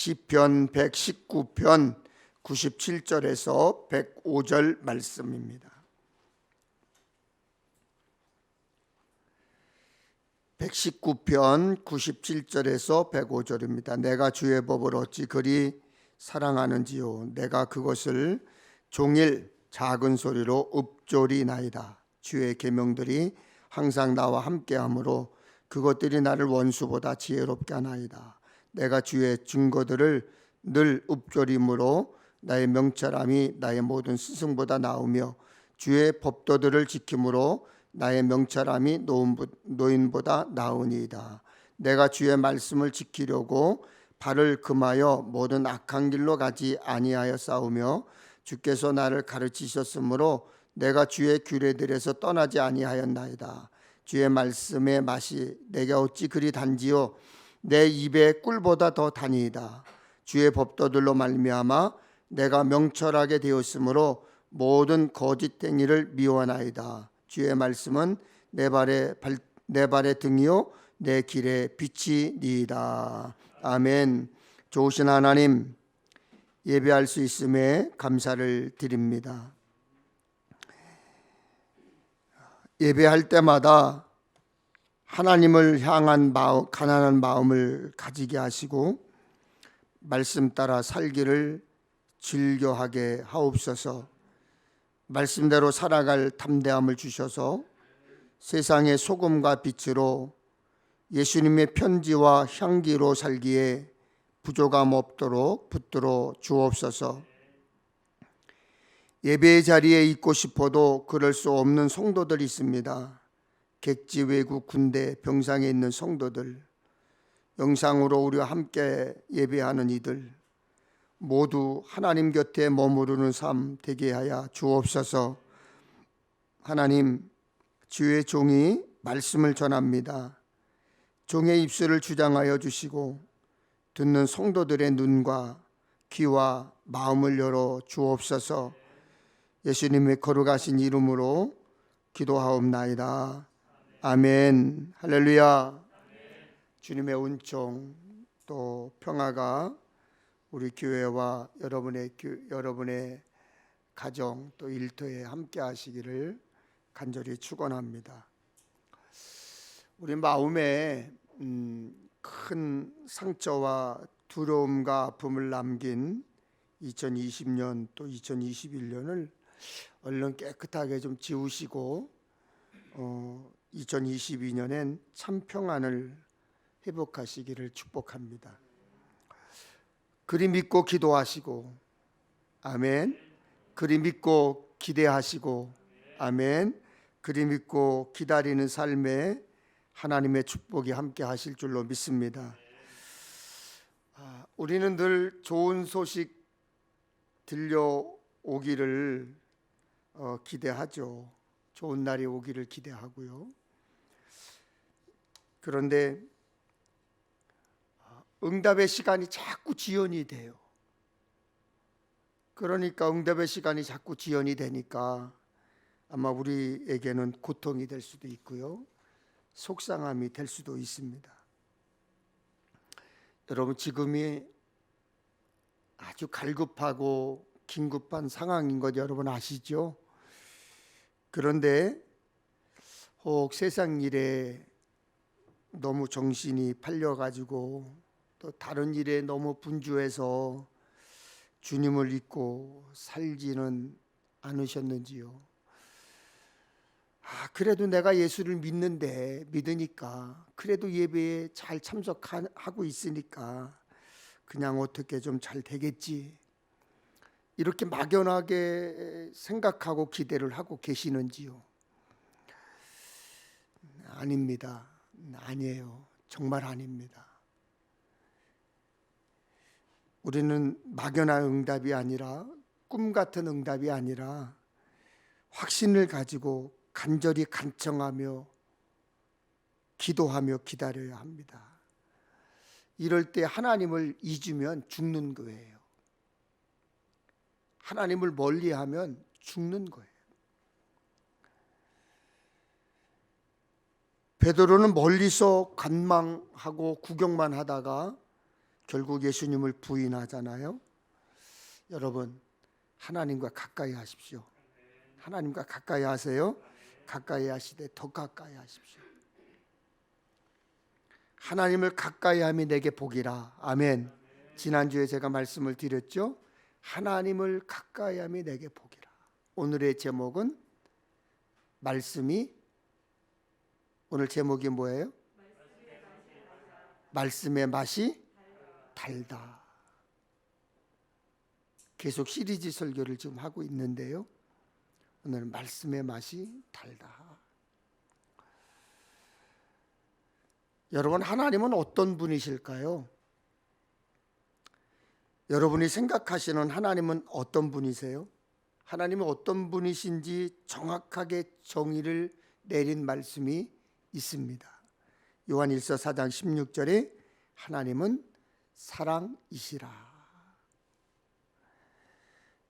시편 119편 97절에서 105절 말씀입니다. 119편 97절에서 105절입니다. 내가 주의 법을 어찌 그리 사랑하는지요. 내가 그것을 종일 작은 소리로 읊조리나이다. 주의 계명들이 항상 나와 함께하므로 그것들이 나를 원수보다 지혜롭게 하나이다. 내가 주의 증거들을 늘 읊조림으로 나의 명철함이 나의 모든 스승보다 나으며 주의 법도들을 지킴으로 나의 명철함이 노인보다 나으니이다. 내가 주의 말씀을 지키려고 발을 금하여 모든 악한 길로 가지 아니하여 싸우며 주께서 나를 가르치셨으므로 내가 주의 규례들에서 떠나지 아니하였나이다. 주의 말씀의 맛이 내게 어찌 그리 단지요. 내 입에 꿀보다 더 다니이다. 주의 법도들로 말미암아 내가 명철하게 되었으므로 모든 거짓행위를 미워하나이다. 주의 말씀은 내 발의 등이요 내 길의 빛이니이다. 아멘. 좋으신 하나님, 예배할 수 있음에 감사를 드립니다. 예배할 때마다 하나님을 향한 가난한 마음을 가지게 하시고 말씀 따라 살기를 즐겨하게 하옵소서. 말씀대로 살아갈 담대함을 주셔서 세상의 소금과 빛으로 예수님의 편지와 향기로 살기에 부족함 없도록 붙들어 주옵소서. 예배의 자리에 있고 싶어도 그럴 수 없는 성도들이 있습니다. 객지, 외국, 군대, 병상에 있는 성도들, 영상으로 우리와 함께 예배하는 이들 모두 하나님 곁에 머무르는 삶 되게 하여 주옵소서. 하나님, 주의 종이 말씀을 전합니다. 종의 입술을 주장하여 주시고 듣는 성도들의 눈과 귀와 마음을 열어 주옵소서. 예수님의 거룩하신 이름으로 기도하옵나이다. 아멘. 할렐루야. 주님의 은총 또 평화가 우리 교회와 여러분의 가정 또 일터에 함께 하시기를 간절히 축원합니다. 우리 마음에 큰 상처와 두려움과 아픔을 남긴 2020년 또 2021년을 얼른 깨끗하게 좀 지우시고 2022년엔 참 평안을 회복하시기를 축복합니다. 그리 믿고 기도하시고 아멘. 그리 믿고 기대하시고 아멘. 그리 믿고 기다리는 삶에 하나님의 축복이 함께 하실 줄로 믿습니다. 우리는 늘 좋은 소식 들려오기를 기대하죠. 좋은 날이 오기를 기대하고요. 그런데 응답의 시간이 자꾸 지연이 돼요. 그러니까 응답의 시간이 자꾸 지연이 되니까 아마 우리에게는 고통이 될 수도 있고요. 속상함이 될 수도 있습니다. 여러분, 지금이 아주 갈급하고 긴급한 상황인 것 여러분 아시죠? 그런데 혹 세상 일에 너무 정신이 팔려가지고 또 다른 일에 너무 분주해서 주님을 잊고 살지는 않으셨는지요? 그래도 내가 예수를 믿으니까 그래도 예배에 잘 참석하고 있으니까 그냥 어떻게 좀 잘 되겠지, 이렇게 막연하게 생각하고 기대를 하고 계시는지요? 아닙니다. 아니에요. 정말 아닙니다. 우리는 막연한 응답이 아니라 꿈 같은 응답이 아니라 확신을 가지고 간절히 간청하며 기도하며 기다려야 합니다. 이럴 때 하나님을 잊으면 죽는 거예요. 하나님을 멀리하면 죽는 거예요. 베드로는 멀리서 관망하고 구경만 하다가 결국 예수님을 부인하잖아요. 여러분, 하나님과 가까이 하십시오. 하나님과 가까이 하세요. 가까이 하시되 더 가까이 하십시오. 하나님을 가까이 함이 내게 복이라. 아멘. 지난주에 제가 말씀을 드렸죠. 하나님을 가까이 함이 내게 복이라. 오늘의 제목은 오늘 제목이 뭐예요? 말씀의 맛이 달다. 계속 시리즈 설교를 지금 하고 있는데요. 오늘은 말씀의 맛이 달다. 여러분, 하나님은 어떤 분이실까요? 여러분이 생각하시는 하나님은 어떤 분이세요? 하나님은 어떤 분이신지 정확하게 정의를 내린 말씀이 있습니다. 요한일서 4장 16절에 하나님은 사랑이시라.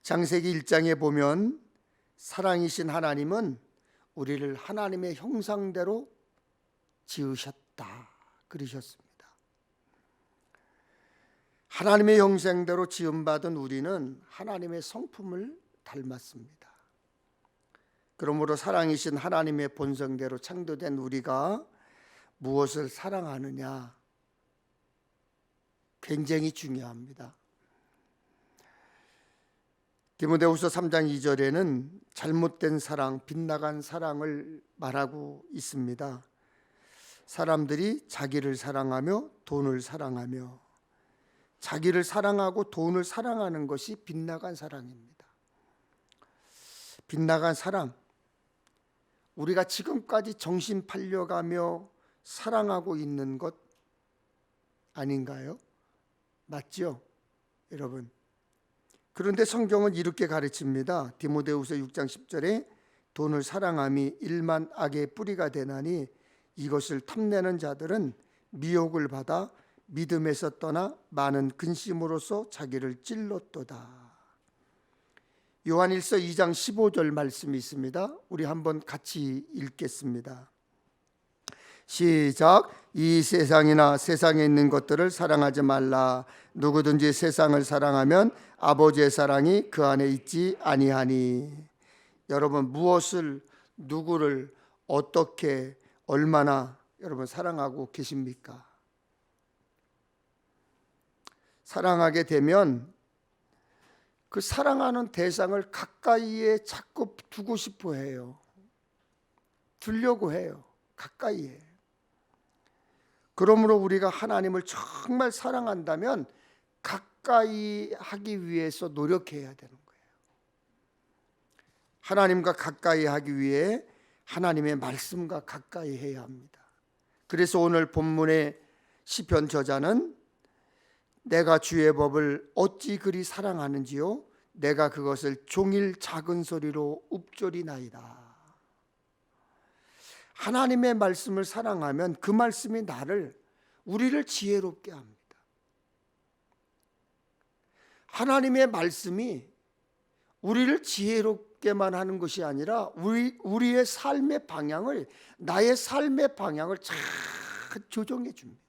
창세기 1장에 보면 사랑이신 하나님은 우리를 하나님의 형상대로 지으셨다 그러셨습니다. 하나님의 형상대로 지음받은 우리는 하나님의 성품을 닮았습니다. 그러므로 사랑이신 하나님의 본성대로 창조된 우리가 무엇을 사랑하느냐 굉장히 중요합니다. 디모데후서 3장 2절에는 잘못된 사랑, 빗나간 사랑을 말하고 있습니다. 사람들이 자기를 사랑하며 돈을 사랑하며, 자기를 사랑하고 돈을 사랑하는 것이 빗나간 사랑입니다. 빗나간 사랑, 우리가 지금까지 정신 팔려가며 사랑하고 있는 것 아닌가요? 맞죠? 여러분, 그런데 성경은 이렇게 가르칩니다. 디모데후서 6장 10절에 돈을 사랑함이 일만 악의 뿌리가 되나니 이것을 탐내는 자들은 미혹을 받아 믿음에서 떠나 많은 근심으로써 자기를 찔렀도다. 요한일서 2장 15절 말씀이 있습니다. 우리 한번 같이 읽겠습니다. 시작. 이 세상이나 세상에 있는 것들을 사랑하지 말라. 누구든지 세상을 사랑하면 아버지의 사랑이 그 안에 있지 아니하니. 여러분, 무엇을, 누구를, 어떻게, 얼마나 여러분 사랑하고 계십니까? 사랑하게 되면 그 사랑하는 대상을 가까이에 자꾸 두고 싶어 해요. 두려고 해요. 가까이에. 그러므로 우리가 하나님을 정말 사랑한다면 가까이 하기 위해서 노력해야 되는 거예요. 하나님과 가까이 하기 위해 하나님의 말씀과 가까이 해야 합니다. 그래서 오늘 본문의 시편 저자는 내가 주의 법을 어찌 그리 사랑하는지요 내가 그것을 종일 작은 소리로 읊조리나이다. 하나님의 말씀을 사랑하면 그 말씀이 우리를 지혜롭게 합니다. 하나님의 말씀이 우리를 지혜롭게만 하는 것이 아니라 우리의 삶의 방향을, 나의 삶의 방향을 잘 조정해 줍니다.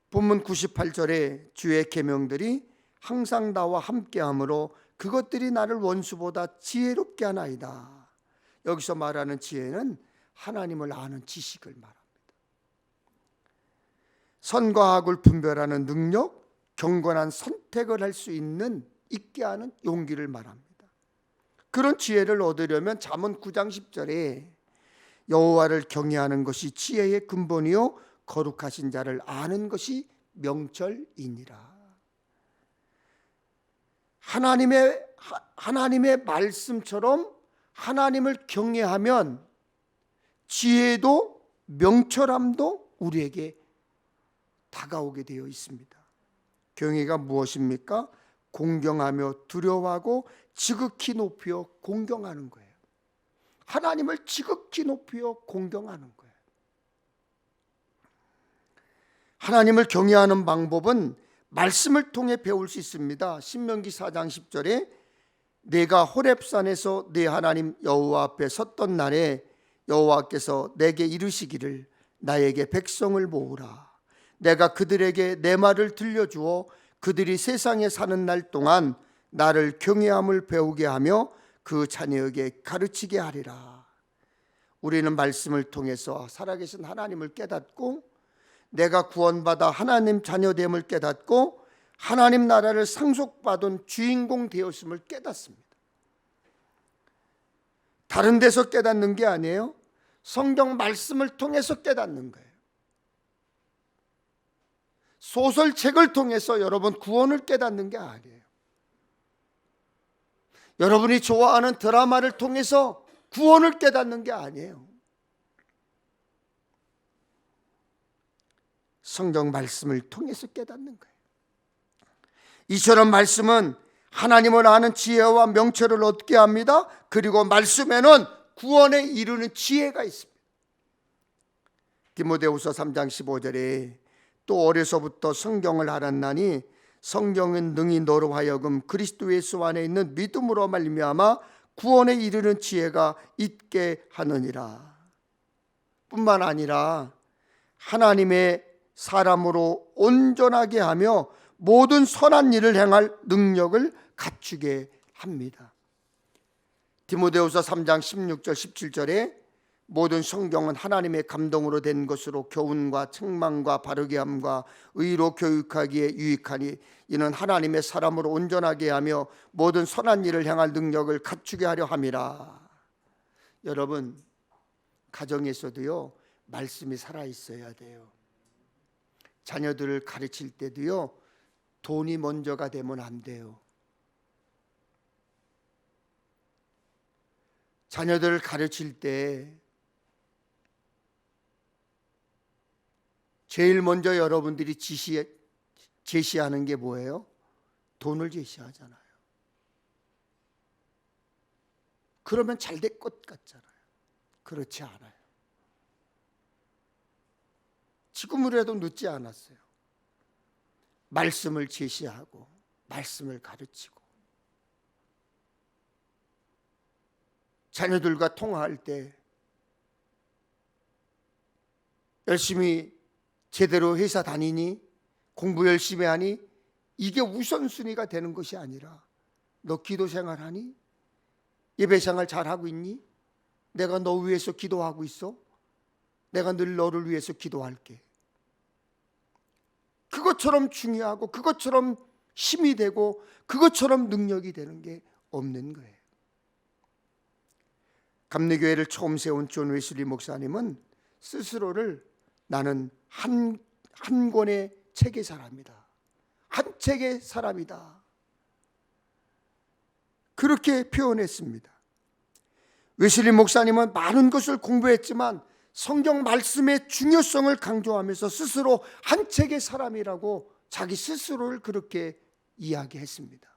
본문 98절에 주의 계명들이 항상 나와 함께하므로 그것들이 나를 원수보다 지혜롭게 하나이다. 여기서 말하는 지혜는 하나님을 아는 지식을 말합니다. 선과 악을 분별하는 능력, 경건한 선택을 할 수 있게 하는 용기를 말합니다. 그런 지혜를 얻으려면 잠언 9장 10절에 여호와를 경외하는 것이 지혜의 근본이요 거룩하신 자를 아는 것이 명철이니라. 하나님의 말씀처럼 하나님을 경외하면 지혜도 명철함도 우리에게 다가오게 되어 있습니다. 경외가 무엇입니까? 공경하며 두려워하고 지극히 높여 공경하는 거예요. 하나님을 지극히 높여 공경하는 거예요. 하나님을 경외하는 방법은 말씀을 통해 배울 수 있습니다. 신명기 4장 10절에 내가 호렙산에서 네 하나님 여호와 앞에 섰던 날에 여호와께서 내게 이르시기를 나에게 백성을 모으라. 내가 그들에게 내 말을 들려주어 그들이 세상에 사는 날 동안 나를 경외함을 배우게 하며 그 자녀에게 가르치게 하리라. 우리는 말씀을 통해서 살아계신 하나님을 깨닫고 내가 구원받아 하나님 자녀됨을 깨닫고 하나님 나라를 상속받은 주인공 되었음을 깨닫습니다. 다른 데서 깨닫는 게 아니에요. 성경 말씀을 통해서 깨닫는 거예요. 소설책을 통해서 여러분 구원을 깨닫는 게 아니에요. 여러분이 좋아하는 드라마를 통해서 구원을 깨닫는 게 아니에요. 성경 말씀을 통해서 깨닫는 거예요. 이처럼 말씀은 하나님을 아는 지혜와 명철을 얻게 합니다. 그리고 말씀에는 구원에 이르는 지혜가 있습니다. 디모데후서 3장 15절에 또 어려서부터 성경을 알았나니 성경은 능히 너로 하여금 그리스도 예수 안에 있는 믿음으로 말미암아 구원에 이르는 지혜가 있게 하느니라. 뿐만 아니라 하나님의 사람으로 온전하게 하며 모든 선한 일을 행할 능력을 갖추게 합니다. 디모데후서 3장 16절 17절에 모든 성경은 하나님의 감동으로 된 것으로 교훈과 책망과 바르게 함과 의로 교육하기에 유익하니 이는 하나님의 사람으로 온전하게 하며 모든 선한 일을 행할 능력을 갖추게 하려 함이라. 여러분, 가정에서도요 말씀이 살아 있어야 돼요. 자녀들을 가르칠 때도요 돈이 먼저가 되면 안 돼요. 자녀들을 가르칠 때 제일 먼저 여러분들이 제시하는 게 뭐예요? 돈을 제시하잖아요. 그러면 잘 될 것 같잖아요. 그렇지 않아요. 지금이라도 늦지 않았어요. 말씀을 제시하고 말씀을 가르치고 자녀들과 통화할 때 열심히 제대로 회사 다니니? 공부 열심히 하니? 이게 우선순위가 되는 것이 아니라 너 기도 생활하니? 예배 생활 잘하고 있니? 내가 너 위해서 기도하고 있어? 내가 늘 너를 위해서 기도할게. 그것처럼 중요하고 그것처럼 힘이 되고 그것처럼 능력이 되는 게 없는 거예요. 감리교회를 처음 세운 존 웨슬리 목사님은 스스로를 나는 한 권의 책의 사람이다. 한 책의 사람이다. 그렇게 표현했습니다. 웨슬리 목사님은 많은 것을 공부했지만 성경 말씀의 중요성을 강조하면서 스스로 한 책의 사람이라고 자기 스스로를 그렇게 이야기했습니다.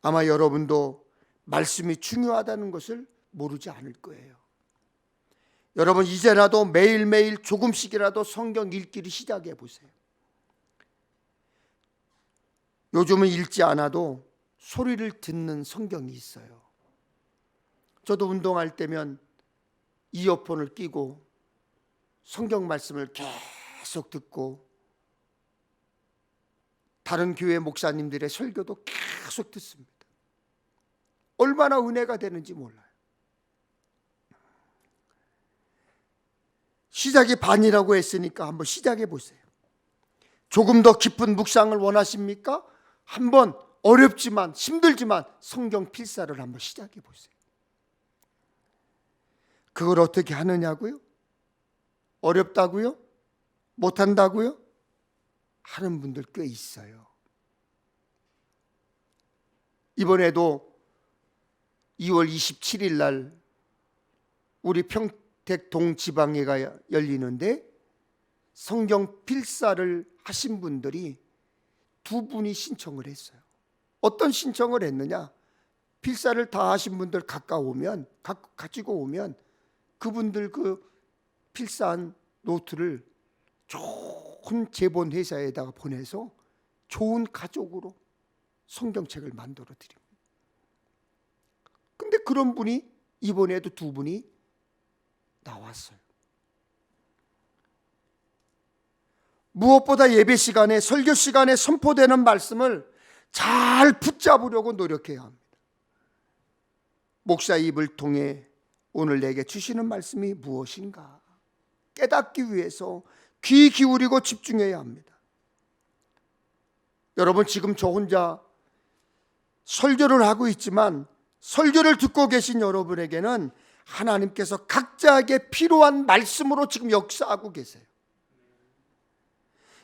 아마 여러분도 말씀이 중요하다는 것을 모르지 않을 거예요. 여러분 이제라도 매일매일 조금씩이라도 성경 읽기를 시작해 보세요. 요즘은 읽지 않아도 소리를 듣는 성경이 있어요. 저도 운동할 때면 이어폰을 끼고 성경 말씀을 계속 듣고 다른 교회 목사님들의 설교도 계속 듣습니다. 얼마나 은혜가 되는지 몰라요. 시작이 반이라고 했으니까 한번 시작해 보세요. 조금 더 깊은 묵상을 원하십니까? 한번 어렵지만 힘들지만 성경 필사를 한번 시작해 보세요. 그걸 어떻게 하느냐고요? 어렵다고요? 못한다고요? 하는 분들 꽤 있어요. 이번에도 2월 27일 날 우리 평택 동지방회가 열리는데 성경 필사를 하신 분들이 두 분이 신청을 했어요. 어떤 신청을 했느냐? 필사를 다 하신 분들 가지고 오면 그분들 그 필사한 노트를 좋은 제본 회사에다가 보내서 좋은 가족으로 성경책을 만들어 드립니다. 근데 그런 분이 이번에도 두 분이 나왔어요. 무엇보다 예배 시간에, 설교 시간에 선포되는 말씀을 잘 붙잡으려고 노력해야 합니다. 목사의 입을 통해 오늘 내게 주시는 말씀이 무엇인가 깨닫기 위해서 귀 기울이고 집중해야 합니다. 여러분, 지금 저 혼자 설교를 하고 있지만 설교를 듣고 계신 여러분에게는 하나님께서 각자에게 필요한 말씀으로 지금 역사하고 계세요.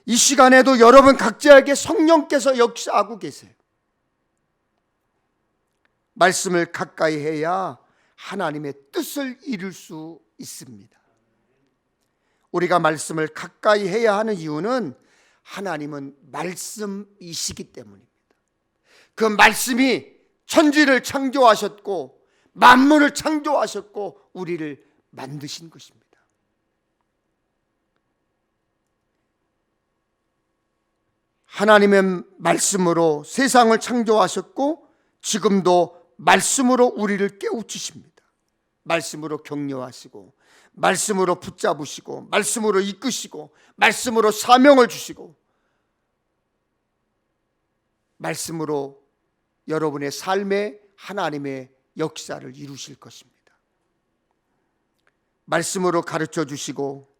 이 시간에도 여러분 각자에게 성령께서 역사하고 계세요. 말씀을 가까이 해야 하나님의 뜻을 이룰 수 있습니다. 우리가 말씀을 가까이 해야 하는 이유는 하나님은 말씀이시기 때문입니다. 그 말씀이 천지를 창조하셨고 만물을 창조하셨고 우리를 만드신 것입니다. 하나님의 말씀으로 세상을 창조하셨고 지금도 말씀으로 우리를 깨우치십니다. 말씀으로 격려하시고 말씀으로 붙잡으시고 말씀으로 이끄시고 말씀으로 사명을 주시고 말씀으로 여러분의 삶에 하나님의 역사를 이루실 것입니다. 말씀으로 가르쳐 주시고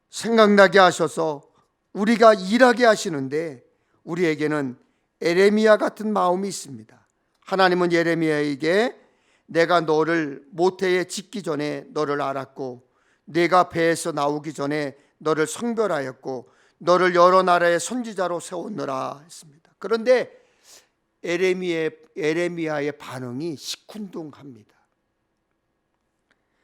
생각나게 하셔서 우리가 일하게 하시는데 우리에게는 에레미야 같은 마음이 있습니다. 하나님은 예레미야에게 내가 너를 모태에 짓기 전에 너를 알았고 내가 배에서 나오기 전에 너를 성별하였고 너를 여러 나라의 선지자로 세웠노라 했습니다. 그런데 에레미야의 반응이 시큰둥합니다.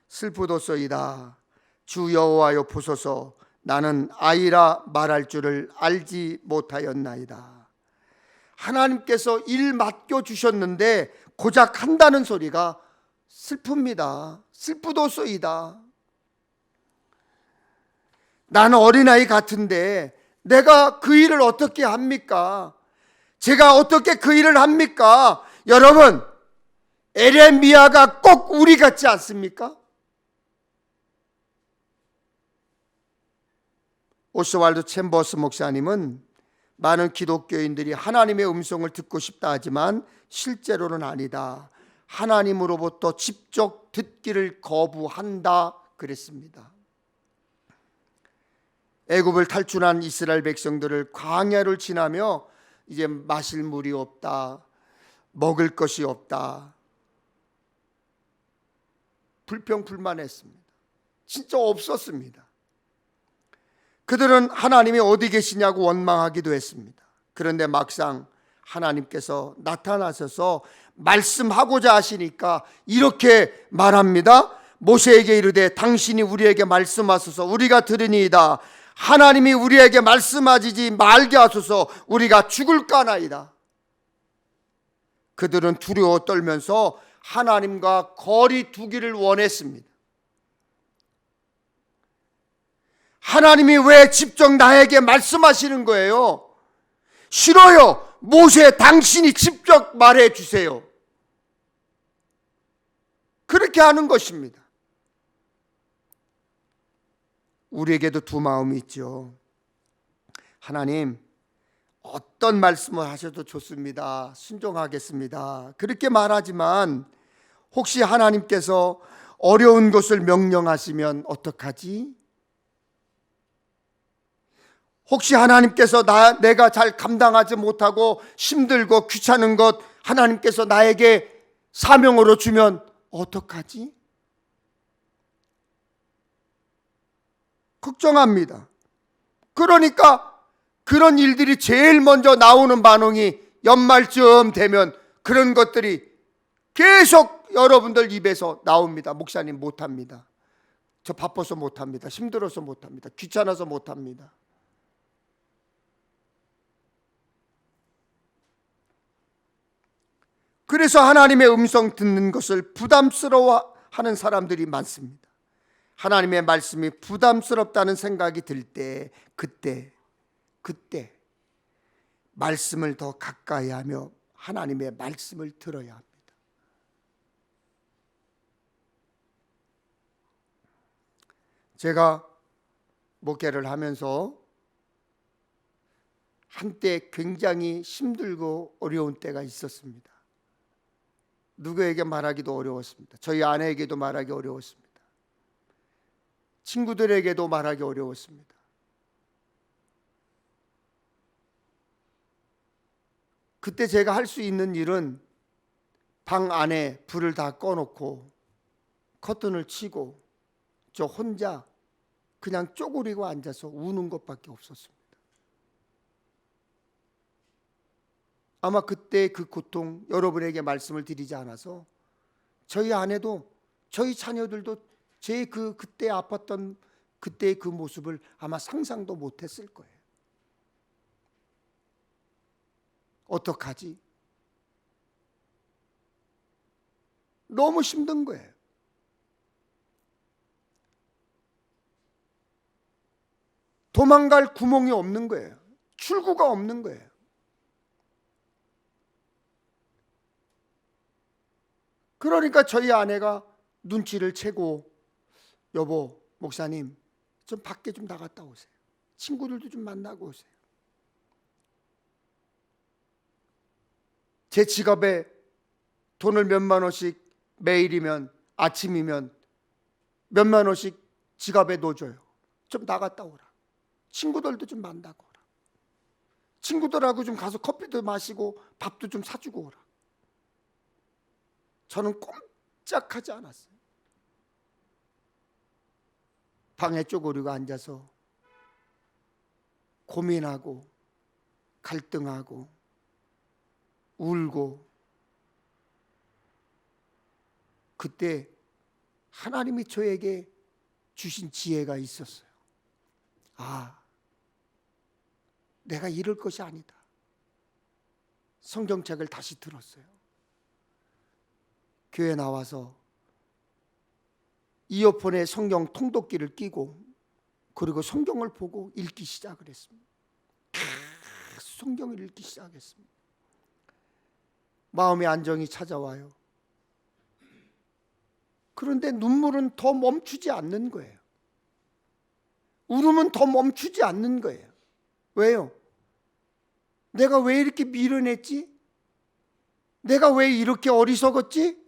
슬프도소이다. 주 여호와여 보소서. 나는 아이라 말할 줄을 알지 못하였나이다. 하나님께서 일 맡겨주셨는데 고작 한다는 소리가 슬픕니다. 슬프도소이다. 나는 어린아이 같은데 내가 그 일을 어떻게 합니까? 제가 어떻게 그 일을 합니까? 여러분, 에레미야가 꼭 우리 같지 않습니까? 오스왈드 챔버스 목사님은 많은 기독교인들이 하나님의 음성을 듣고 싶다 하지만 실제로는 아니다. 하나님으로부터 직접 듣기를 거부한다 그랬습니다. 애굽을 탈출한 이스라엘 백성들을 광야를 지나며 이제 마실 물이 없다, 먹을 것이 없다, 불평불만했습니다. 진짜 없었습니다. 그들은 하나님이 어디 계시냐고 원망하기도 했습니다. 그런데 막상 하나님께서 나타나셔서 말씀하고자 하시니까 이렇게 말합니다. 모세에게 이르되 당신이 우리에게 말씀하소서 우리가 들으니이다. 하나님이 우리에게 말씀하지 말게 하소서 우리가 죽을까나이다. 그들은 두려워 떨면서 하나님과 거리 두기를 원했습니다. 하나님이 왜 직접 나에게 말씀하시는 거예요? 싫어요. 모세 당신이 직접 말해 주세요. 그렇게 하는 것입니다. 우리에게도 두 마음이 있죠. 하나님, 어떤 말씀을 하셔도 좋습니다. 순종하겠습니다. 그렇게 말하지만 혹시 하나님께서 어려운 것을 명령하시면 어떡하지? 혹시 하나님께서 내가 잘 감당하지 못하고 힘들고 귀찮은 것 하나님께서 나에게 사명으로 주면 어떡하지? 걱정합니다. 그러니까 그런 일들이 제일 먼저 나오는 반응이 연말쯤 되면 그런 것들이 계속 여러분들 입에서 나옵니다. 목사님 못합니다. 저 바빠서 못합니다. 힘들어서 못합니다. 귀찮아서 못합니다. 그래서 하나님의 음성 듣는 것을 부담스러워하는 사람들이 많습니다. 하나님의 말씀이 부담스럽다는 생각이 들 때 그때 말씀을 더 가까이 하며 하나님의 말씀을 들어야 합니다. 제가 목회를 하면서 한때 굉장히 힘들고 어려운 때가 있었습니다. 누구에게 말하기도 어려웠습니다. 저희 아내에게도 말하기 어려웠습니다. 친구들에게도 말하기 어려웠습니다. 그때 제가 할 수 있는 일은 방 안에 불을 다 꺼놓고 커튼을 치고 저 혼자 그냥 쪼그리고 앉아서 우는 것밖에 없었습니다. 아마 그때 그 고통 여러분에게 말씀을 드리지 않아서 저희 아내도 저희 자녀들도 제 그때 아팠던 그때의 그 모습을 아마 상상도 못했을 거예요. 어떡하지? 너무 힘든 거예요. 도망갈 구멍이 없는 거예요. 출구가 없는 거예요. 그러니까 저희 아내가 눈치를 채고 여보, 목사님 좀 밖에 좀 나갔다 오세요. 친구들도 좀 만나고 오세요. 제 지갑에 돈을 몇만 원씩 매일이면 아침이면 몇만 원씩 지갑에 넣어줘요. 좀 나갔다 오라. 친구들도 좀 만나고 오라. 친구들하고 좀 가서 커피도 마시고 밥도 좀 사주고 오라. 저는 꼼짝하지 않았어요. 방에 쪼그리고 앉아서 고민하고 갈등하고 울고, 그때 하나님이 저에게 주신 지혜가 있었어요. 아, 내가 이럴 것이 아니다. 성경책을 다시 들었어요. 교회 나와서 이어폰에 성경 통독기를 끼고 그리고 성경을 보고 읽기 시작을 했습니다. 성경을 읽기 시작했습니다. 마음의 안정이 찾아와요. 그런데 눈물은 더 멈추지 않는 거예요. 울음은 더 멈추지 않는 거예요. 왜요? 내가 왜 이렇게 미련했지? 내가 왜 이렇게 어리석었지?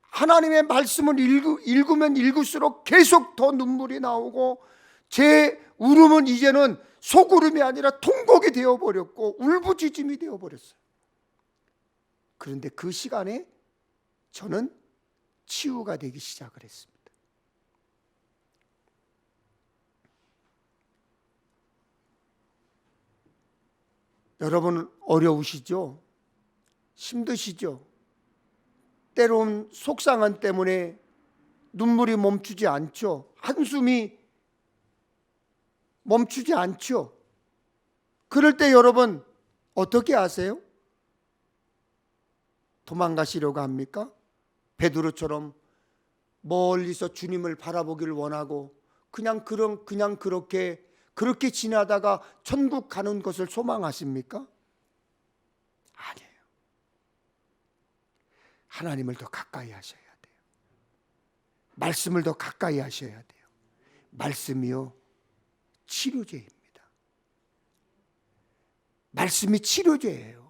하나님의 말씀을 읽으면 읽을수록 계속 더 눈물이 나오고 제 울음은 이제는 속울음이 아니라 통곡이 되어버렸고 울부짖음이 되어버렸어요. 그런데 그 시간에 저는 치유가 되기 시작을 했습니다. 여러분 어려우시죠? 힘드시죠? 때론 속상한 때문에 눈물이 멈추지 않죠. 한숨이 멈추지 않죠. 그럴 때 여러분 어떻게 하세요? 도망가시려고 합니까? 베드로처럼 멀리서 주님을 바라보기를 원하고 그냥 그렇게 지나다가 천국 가는 것을 소망하십니까? 아니에요. 하나님을 더 가까이 하셔야 돼요. 말씀을 더 가까이 하셔야 돼요. 말씀이요 치료제입니다. 말씀이 치료제예요.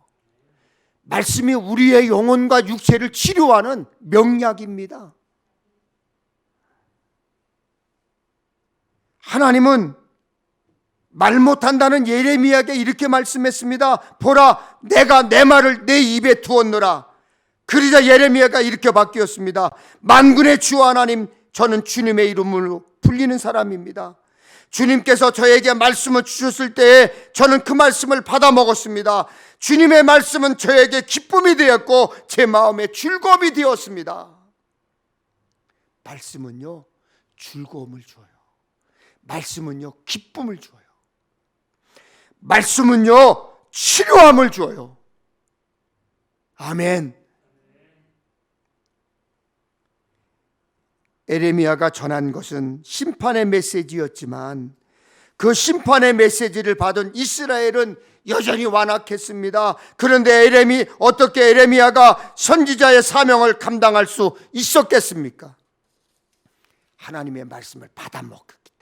말씀이 우리의 영혼과 육체를 치료하는 명약입니다. 하나님은 말 못한다는 예레미야에게 이렇게 말씀했습니다. 보라, 내가 내 말을 내 입에 두었노라. 그러자 예레미야가 이렇게 바뀌었습니다. 만군의 주 하나님, 저는 주님의 이름으로 불리는 사람입니다. 주님께서 저에게 말씀을 주셨을 때에 저는 그 말씀을 받아 먹었습니다. 주님의 말씀은 저에게 기쁨이 되었고 제 마음에 즐거움이 되었습니다. 말씀은요 즐거움을 줘요. 말씀은요 기쁨을 줘요. 말씀은요 치료함을 줘요. 아멘. 에레미야가 전한 것은 심판의 메시지였지만 그 심판의 메시지를 받은 이스라엘은 여전히 완악했습니다. 그런데 어떻게 에레미야가 선지자의 사명을 감당할 수 있었겠습니까? 하나님의 말씀을 받아먹었기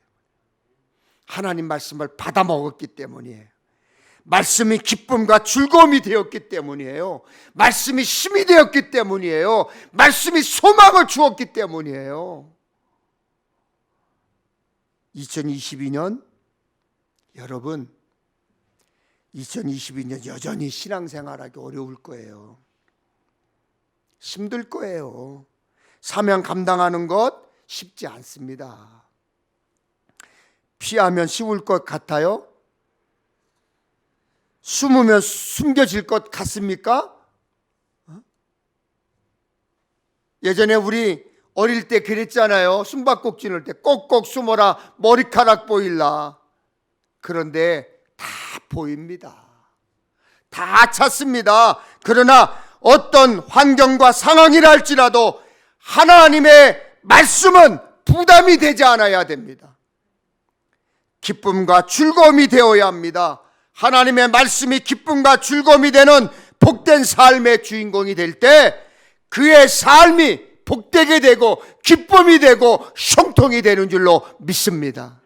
때문에. 하나님 말씀을 받아 먹었기 때문이에요. 말씀이 기쁨과 즐거움이 되었기 때문이에요. 말씀이 힘이 되었기 때문이에요. 말씀이 소망을 주었기 때문이에요. 2022년 여러분, 2022년 여전히 신앙생활하기 어려울 거예요. 힘들 거예요. 사명 감당하는 것 쉽지 않습니다. 피하면 쉬울 것 같아요? 숨으면 숨겨질 것 같습니까? 예전에 우리 어릴 때 그랬잖아요. 숨바꼭질 지낼 때 꼭꼭 숨어라, 머리카락 보일라. 그런데 다 보입니다. 다 찾습니다. 그러나 어떤 환경과 상황이라 할지라도 하나님의 말씀은 부담이 되지 않아야 됩니다. 기쁨과 즐거움이 되어야 합니다. 하나님의 말씀이 기쁨과 즐거움이 되는 복된 삶의 주인공이 될 때 그의 삶이 복되게 되고 기쁨이 되고 형통이 되는 줄로 믿습니다.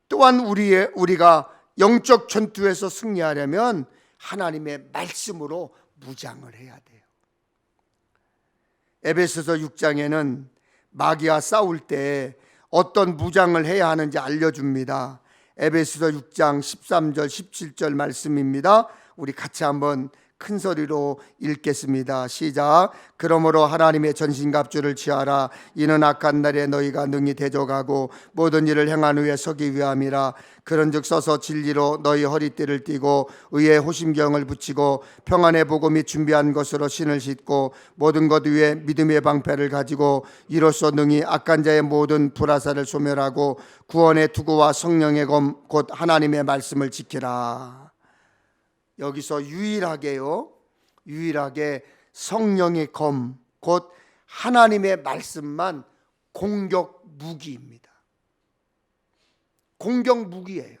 또한 우리가 영적 전투에서 승리하려면 하나님의 말씀으로 무장을 해야 돼요. 에베소서 6장에는 마귀와 싸울 때 어떤 무장을 해야 하는지 알려줍니다. 에베소서 6장 13절 17절 말씀입니다. 우리 같이 한번 큰 소리로 읽겠습니다. 시작. 그러므로 하나님의 전신갑주를 취하라. 이는 악한 날에 너희가 능히 대적하고 모든 일을 행한 후에 서기 위함이라. 그런즉 서서 진리로 너희 허리띠를 띠고 의의 호심경을 붙이고 평안의 복음이 준비한 것으로 신을 싣고 모든 것 위에 믿음의 방패를 가지고 이로써 능히 악한 자의 모든 불화살을 소멸하고 구원의 투구와 성령의 검 곧 하나님의 말씀을 지키라. 여기서 유일하게 성령의 검, 곧 하나님의 말씀만 공격 무기입니다. 공격 무기예요.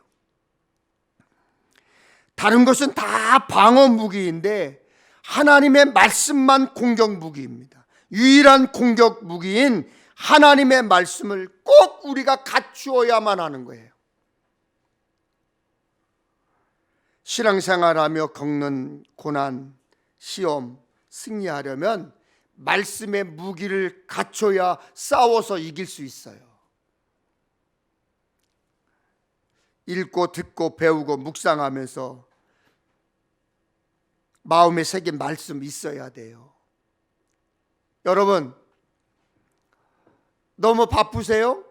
다른 것은 다 방어 무기인데 하나님의 말씀만 공격 무기입니다. 유일한 공격 무기인 하나님의 말씀을 꼭 우리가 갖추어야만 하는 거예요. 신앙생활하며 겪는 고난, 시험, 승리하려면 말씀의 무기를 갖춰야 싸워서 이길 수 있어요. 읽고 듣고 배우고 묵상하면서 마음에 새긴 말씀 있어야 돼요. 여러분, 너무 바쁘세요?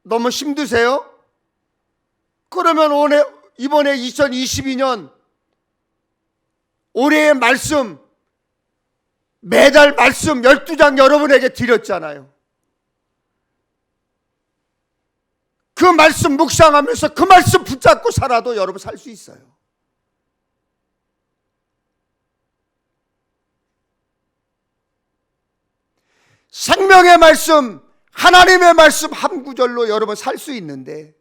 너무 힘드세요? 그러면 이번에 2022년 올해의 말씀, 매달 말씀 12장 여러분에게 드렸잖아요. 그 말씀 묵상하면서 그 말씀 붙잡고 살아도 여러분 살 수 있어요. 생명의 말씀, 하나님의 말씀 한 구절로 여러분 살 수 있는데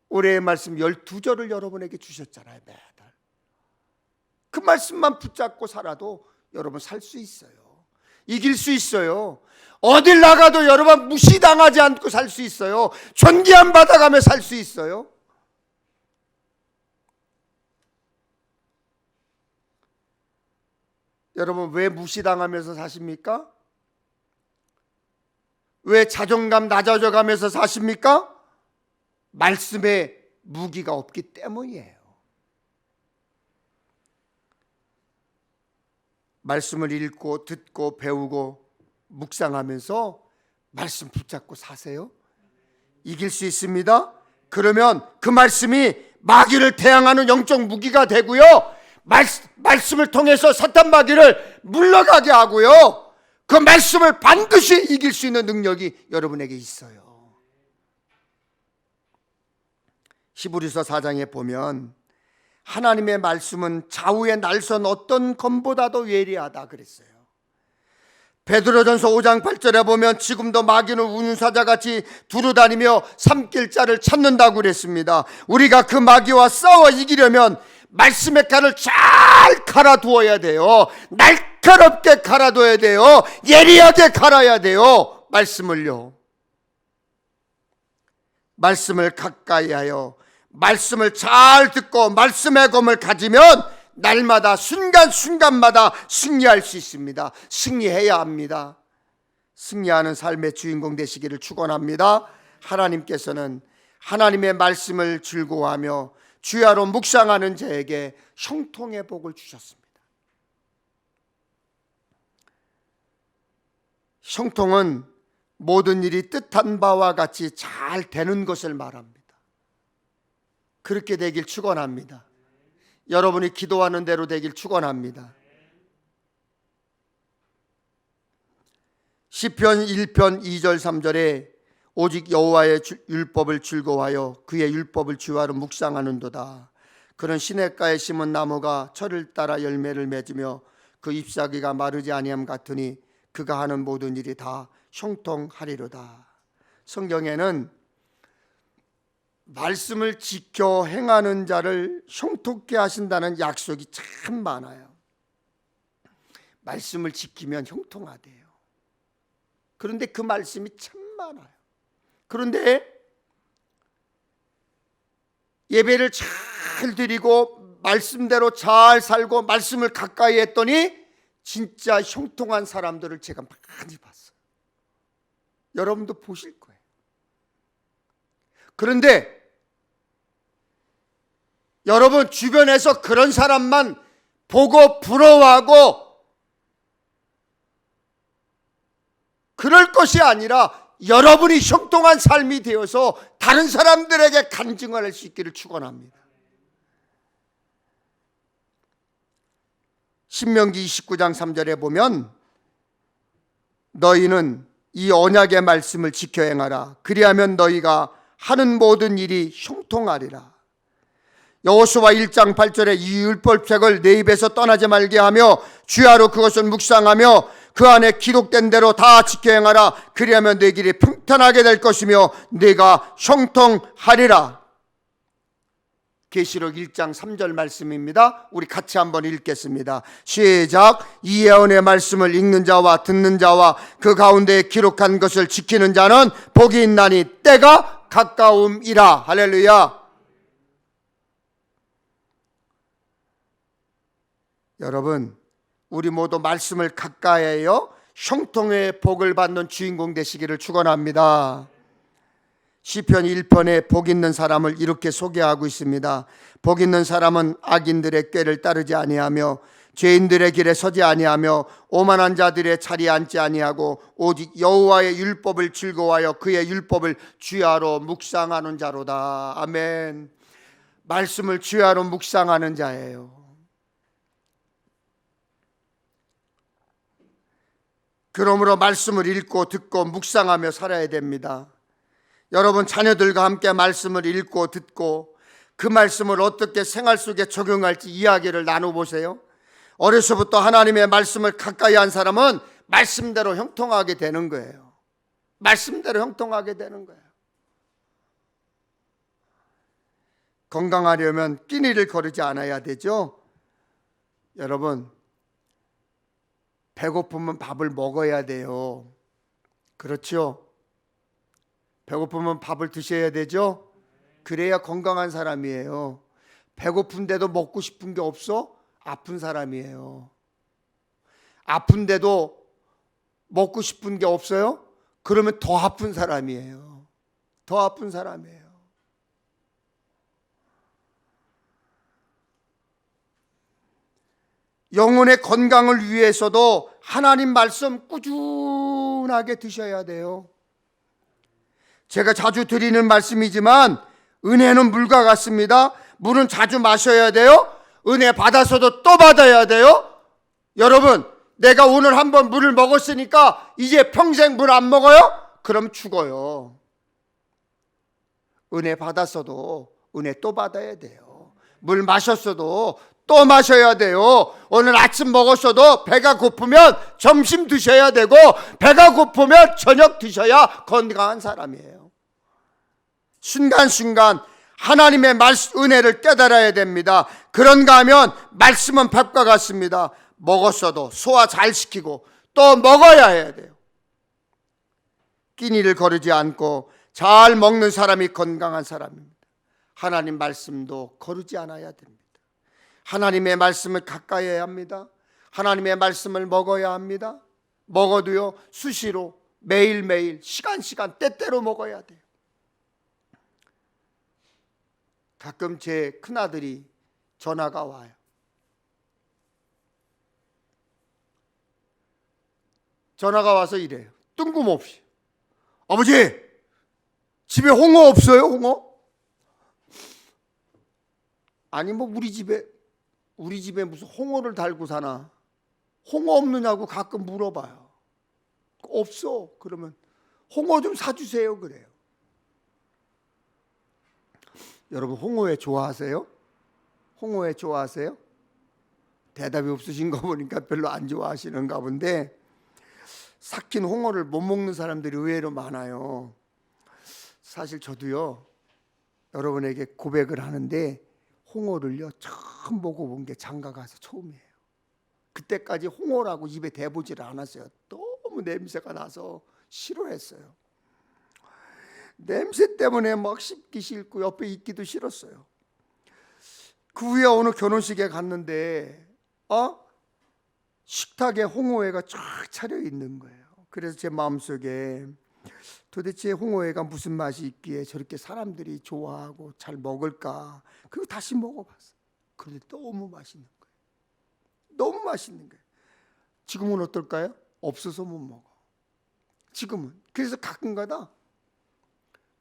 올해의 말씀 12절을 여러분에게 주셨잖아요. 매달 그 말씀만 붙잡고 살아도 여러분 살 수 있어요. 이길 수 있어요. 어딜 나가도 여러분 무시당하지 않고 살 수 있어요. 존귀함 받아가며 살 수 있어요. 여러분 왜 무시당하면서 사십니까? 왜 자존감 낮아져가면서 사십니까? 말씀에 무기가 없기 때문이에요. 말씀을 읽고 듣고 배우고 묵상하면서 말씀 붙잡고 사세요. 이길 수 있습니다. 그러면 그 말씀이 마귀를 대항하는 영적 무기가 되고요, 말씀을 통해서 사탄 마귀를 물러가게 하고요, 그 말씀을 반드시 이길 수 있는 능력이 여러분에게 있어요. 히브리서 4장에 보면 하나님의 말씀은 좌우에 날선 어떤 검보다도 예리하다 그랬어요. 베드로전서 5장 8절에 보면 지금도 마귀는 운사자같이 두루다니며 삼킬 자를 찾는다고 그랬습니다. 우리가 그 마귀와 싸워 이기려면 말씀의 칼을 잘 갈아두어야 돼요. 날카롭게 갈아둬야 돼요. 예리하게 갈아야 돼요. 말씀을요, 말씀을 가까이 하여 말씀을 잘 듣고 말씀의 검을 가지면 날마다 순간순간마다 승리할 수 있습니다. 승리해야 합니다. 승리하는 삶의 주인공 되시기를 축원합니다. 하나님께서는 하나님의 말씀을 즐거워하며 주야로 묵상하는 자에게 형통의 복을 주셨습니다. 형통은 모든 일이 뜻한 바와 같이 잘 되는 것을 말합니다. 그렇게 되길 축원합니다. 여러분이 기도하는 대로 되길 축원합니다. 시편 1편 2절 3절에 오직 여호와의 율법을 즐거워하여 그의 율법을 주야로 묵상하는도다. 그는 시냇가에 심은 나무가 철을 따라 열매를 맺으며 그 잎사귀가 마르지 아니함 같으니 그가 하는 모든 일이 다 형통하리로다. 성경에는 말씀을 지켜 행하는 자를 형통케 하신다는 약속이 참 많아요. 말씀을 지키면 형통하대요. 그런데 그 말씀이 참 많아요. 그런데 예배를 잘 드리고 말씀대로 잘 살고 말씀을 가까이 했더니 진짜 형통한 사람들을 제가 많이 봤어요. 여러분도 보실 거예요. 그런데 여러분 주변에서 그런 사람만 보고 부러워하고 그럴 것이 아니라 여러분이 형통한 삶이 되어서 다른 사람들에게 간증을 할 수 있기를 축원합니다. 신명기 29장 3절에 보면 너희는 이 언약의 말씀을 지켜 행하라. 그리하면 너희가 하는 모든 일이 형통하리라. 여호수아 1장 8절에 이 율법책을 내 입에서 떠나지 말게 하며 주야로 그것을 묵상하며 그 안에 기록된 대로 다 지켜 행하라. 그리하면 내 길이 평탄하게 될 것이며 내가 형통하리라. 계시록 1장 3절 말씀입니다. 우리 같이 한번 읽겠습니다. 시작. 이 예언의 말씀을 읽는 자와 듣는 자와 그 가운데 기록한 것을 지키는 자는 복이 있나니 때가 가까움이라. 할렐루야. 여러분, 우리 모두 말씀을 가까이 해요 형통의 복을 받는 주인공 되시기를 축원합니다. 시편 1편에 복 있는 사람을 이렇게 소개하고 있습니다. 복 있는 사람은 악인들의 꾀를 따르지 아니하며 죄인들의 길에 서지 아니하며 오만한 자들의 자리에 앉지 아니하고 오직 여호와의 율법을 즐거워하여 그의 율법을 주야로 묵상하는 자로다. 아멘. 말씀을 주야로 묵상하는 자예요. 그러므로 말씀을 읽고 듣고 묵상하며 살아야 됩니다. 여러분 자녀들과 함께 말씀을 읽고 듣고 그 말씀을 어떻게 생활 속에 적용할지 이야기를 나눠보세요. 어려서부터 하나님의 말씀을 가까이 한 사람은 말씀대로 형통하게 되는 거예요. 말씀대로 형통하게 되는 거예요. 건강하려면 끼니를 거르지 않아야 되죠. 여러분 배고프면 밥을 먹어야 돼요. 그렇죠? 배고프면 밥을 드셔야 되죠? 그래야 건강한 사람이에요. 배고픈데도 먹고 싶은 게 없어? 아픈 사람이에요. 아픈데도 먹고 싶은 게 없어요? 그러면 더 아픈 사람이에요. 더 아픈 사람이에요. 영혼의 건강을 위해서도 하나님 말씀 꾸준하게 드셔야 돼요. 제가 자주 드리는 말씀이지만 은혜는 물과 같습니다. 물은 자주 마셔야 돼요. 은혜 받아서도 또 받아야 돼요. 여러분 내가 오늘 한번 물을 먹었으니까 이제 평생 물 안 먹어요? 그럼 죽어요. 은혜 받았어도 은혜 또 받아야 돼요. 물 마셨어도 또 마셔야 돼요. 오늘 아침 먹었어도 배가 고프면 점심 드셔야 되고 배가 고프면 저녁 드셔야 건강한 사람이에요. 순간순간 하나님의 은혜를 깨달아야 됩니다. 그런가 하면 말씀은 밥과 같습니다. 먹었어도 소화 잘 시키고 또 먹어야 해야 돼요. 끼니를 거르지 않고 잘 먹는 사람이 건강한 사람입니다. 하나님 말씀도 거르지 않아야 됩니다. 하나님의 말씀을 가까이 해야 합니다. 하나님의 말씀을 먹어야 합니다. 먹어도요, 수시로 매일매일 시간 때때로 먹어야 돼요. 가끔 제 큰아들이 전화가 와요. 전화가 와서 이래요. 뜬금없이. 아버지, 집에 홍어 없어요? 홍어? 아니 뭐 우리 집에 무슨 홍어를 달고 사나? 홍어 없느냐고 가끔 물어봐요. 없어. 그러면 홍어 좀 사주세요 그래요. 여러분 홍어회 좋아하세요? 홍어회 좋아하세요? 대답이 없으신 거 보니까 별로 안 좋아하시는가 본데, 삭힌 홍어를 못 먹는 사람들이 의외로 많아요. 사실 저도요, 여러분에게 고백을 하는데 홍어를요 처음 먹어본 게 장가가서 처음이에요. 그때까지 홍어라고 입에 대보지를 않았어요. 너무 냄새가 나서 싫어했어요. 냄새 때문에 막 씹기 싫고 옆에 있기도 싫었어요. 그 후에 어느 결혼식에 갔는데 식탁에 홍어회가 쫙 차려 있는 거예요. 그래서 제 마음속에 도대체 홍어회가 무슨 맛이 있기에 저렇게 사람들이 좋아하고 잘 먹을까? 그리고 다시 먹어봤어요. 그런데 너무 맛있는 거예요. 너무 맛있는 거예요. 지금은 어떨까요? 없어서 못 먹어. 지금은. 그래서 가끔가다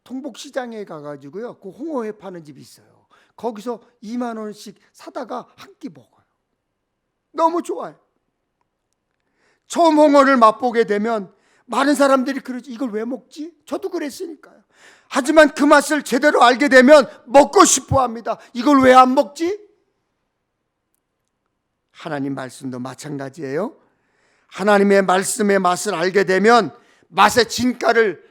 통복시장에 가가지고요, 그 홍어회 파는 집이 있어요. 거기서 2만 원씩 사다가 한 끼 먹어요. 너무 좋아요. 처음 홍어를 맛보게 되면 많은 사람들이 그러지, 이걸 왜 먹지? 저도 그랬으니까요. 하지만 그 맛을 제대로 알게 되면 먹고 싶어 합니다. 이걸 왜 안 먹지? 하나님 말씀도 마찬가지예요. 하나님의 말씀의 맛을 알게 되면 맛의 진가를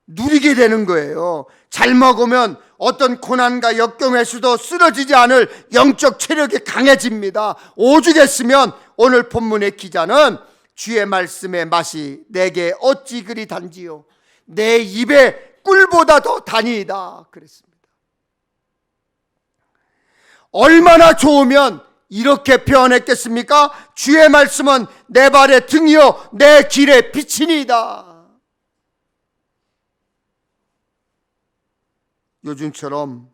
누리게 되는 거예요. 잘 먹으면 어떤 고난과 역경에서도 쓰러지지 않을 영적 체력이 강해집니다. 오죽했으면 오늘 본문의 기자는 주의 말씀의 맛이 내게 어찌 그리 단지요, 내 입에 꿀보다 더 다니이다 그랬습니다. 얼마나 좋으면 이렇게 표현했겠습니까? 주의 말씀은 내 발의 등이요 내 길의 빛이니이다. 요즘처럼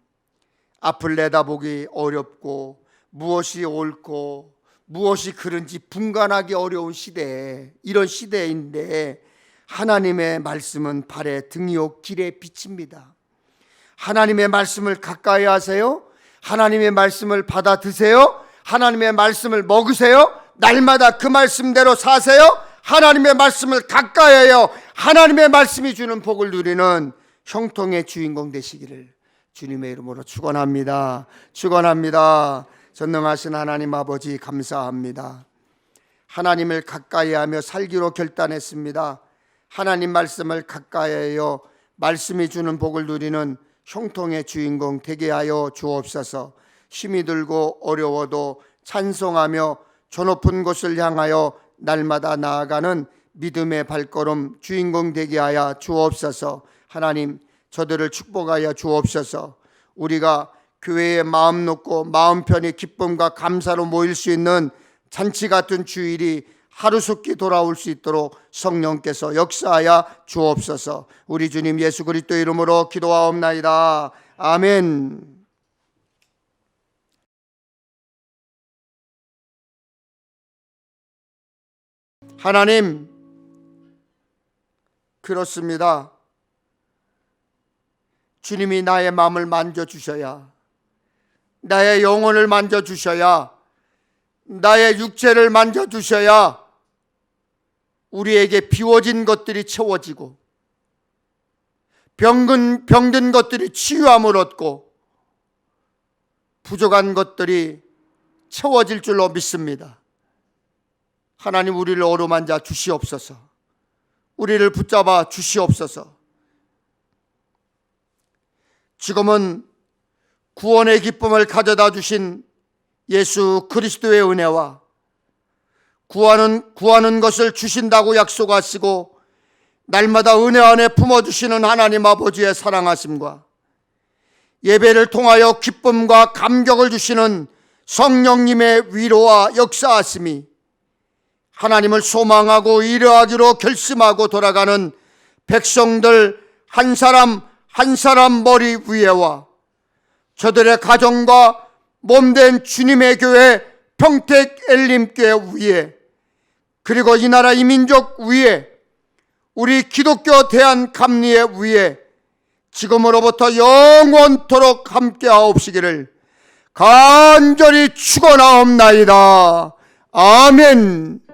앞을 내다보기 어렵고 무엇이 옳고 무엇이 그른지 분간하기 어려운 시대에, 이런 시대인데 하나님의 말씀은 발의 등이요 길의 빛입니다. 하나님의 말씀을 가까이 하세요. 하나님의 말씀을 받아 드세요. 하나님의 말씀을 먹으세요. 날마다 그 말씀대로 사세요. 하나님의 말씀을 가까이 해요. 하나님의 말씀이 주는 복을 누리는 형통의 주인공 되시기를 주님의 이름으로 축원합니다. 축원합니다. 전능하신 하나님 아버지 감사합니다. 하나님을 가까이하며 살기로 결단했습니다. 하나님 말씀을 가까이하여 말씀이 주는 복을 누리는 형통의 주인공 되게 하여 주옵소서. 힘이 들고 어려워도 찬송하며 저 높은 곳을 향하여 날마다 나아가는 믿음의 발걸음 주인공 되게 하여 주옵소서. 하나님, 저들을 축복하여 주옵소서. 우리가 교회에 마음 놓고 마음 편히 기쁨과 감사로 모일 수 있는 잔치 같은 주일이 하루속히 돌아올 수 있도록 성령께서 역사하여 주옵소서. 우리 주님 예수 그리스도 이름으로 기도하옵나이다. 아멘. 하나님, 그렇습니다. 주님이 나의 마음을 만져주셔야, 나의 영혼을 만져주셔야, 나의 육체를 만져주셔야 우리에게 비워진 것들이 채워지고 병든 것들이 치유함을 얻고 부족한 것들이 채워질 줄로 믿습니다. 하나님, 우리를 어루만져 주시옵소서. 우리를 붙잡아 주시옵소서. 지금은 구원의 기쁨을 가져다 주신 예수 그리스도의 은혜와 구하는 것을 주신다고 약속하시고 날마다 은혜 안에 품어주시는 하나님 아버지의 사랑하심과 예배를 통하여 기쁨과 감격을 주시는 성령님의 위로와 역사하심이 하나님을 소망하고 이루하기로 결심하고 돌아가는 백성들 한 사람 한 사람 머리 위에와 저들의 가정과 몸된 주님의 교회 평택 엘림교회 위에, 그리고 이 나라 이 민족 위에, 우리 기독교 대한감리회 위에 지금으로부터 영원토록 함께하옵시기를 간절히 축원하옵나이다. 아멘.